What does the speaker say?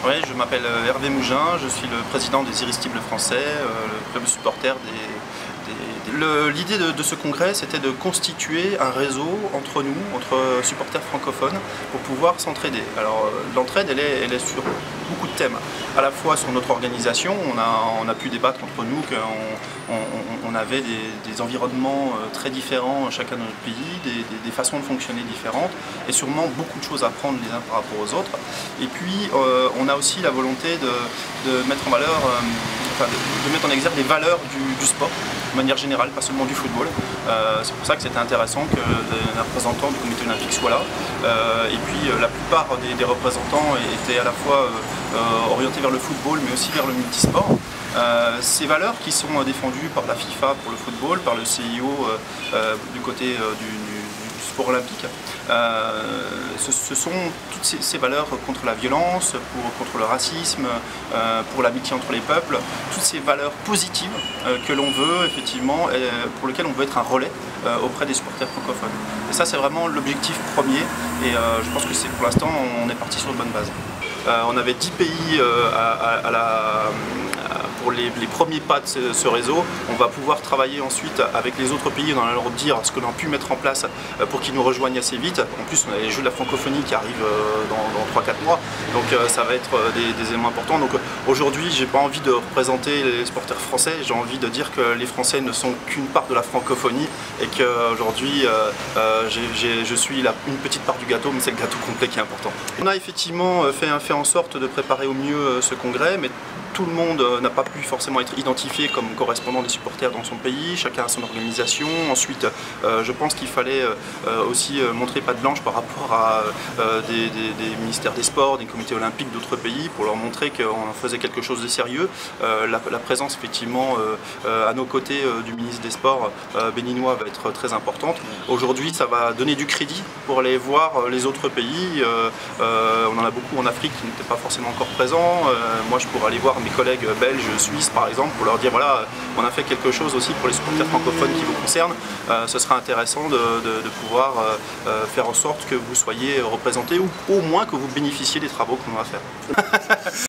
Oui, je m'appelle Hervé Mougin, je suis le président des Irrésistibles Français, le club supporter L'idée de ce congrès, c'était de constituer un réseau entre nous, entre supporters francophones, pour pouvoir s'entraider. Alors l'entraide, elle est sur beaucoup de thèmes. À la fois sur notre organisation, on a pu débattre entre nous qu'on avait des environnements très différents chacun dans notre pays, des façons de fonctionner différentes, et sûrement beaucoup de choses à apprendre les uns par rapport aux autres. Et puis on a aussi la volonté de mettre en valeur, de mettre en exergue les valeurs du sport, de manière générale, pas seulement du football. C'est pour ça que c'était intéressant que un représentant du comité olympique soit là. Et puis la plupart des représentants étaient à la fois orientés vers le football, mais aussi vers le multisport. Ces valeurs qui sont défendues par la FIFA pour le football, par le CIO du côté du sport olympique, ce sont toutes ces valeurs contre la violence, contre le racisme, pour l'amitié entre les peuples, toutes ces valeurs positives que l'on veut effectivement, pour lesquelles on veut être un relais auprès des supporters francophones. Et ça, c'est vraiment l'objectif premier, et je pense que pour l'instant on est parti sur de bonnes bases. On avait 10 pays pour les premiers pas de ce réseau. On va pouvoir travailler ensuite avec les autres pays, on va leur dire ce que l'on a pu mettre en place pour qu'ils nous rejoignent assez vite. En plus, on a les Jeux de la francophonie qui arrivent dans 3-4 mois, donc ça va être des éléments importants. Donc aujourd'hui, j'ai pas envie de représenter les supporters français, j'ai envie de dire que les Français ne sont qu'une part de la francophonie et qu'aujourd'hui, je suis une petite part du gâteau, mais c'est le gâteau complet qui est important. On a effectivement fait en sorte de préparer au mieux ce congrès, mais tout le monde n'a pas pu forcément être identifié comme correspondant des supporters dans son pays, chacun a son organisation. Ensuite, je pense qu'il fallait aussi montrer patte blanche par rapport à des ministères des sports, des comités olympiques d'autres pays, pour leur montrer qu'on faisait quelque chose de sérieux. La présence effectivement à nos côtés du ministre des Sports béninois va être très importante. Aujourd'hui, ça va donner du crédit pour aller voir les autres pays. On en a beaucoup en Afrique qui n'étaient pas forcément encore présents. Moi, je pourrais aller voir mes collègues belges, suisses par exemple, pour leur dire voilà, on a fait quelque chose aussi pour les supporters francophones qui vous concernent. Ce sera intéressant de pouvoir faire en sorte que vous soyez représentés ou au moins que vous bénéficiez des travaux qu'on va faire.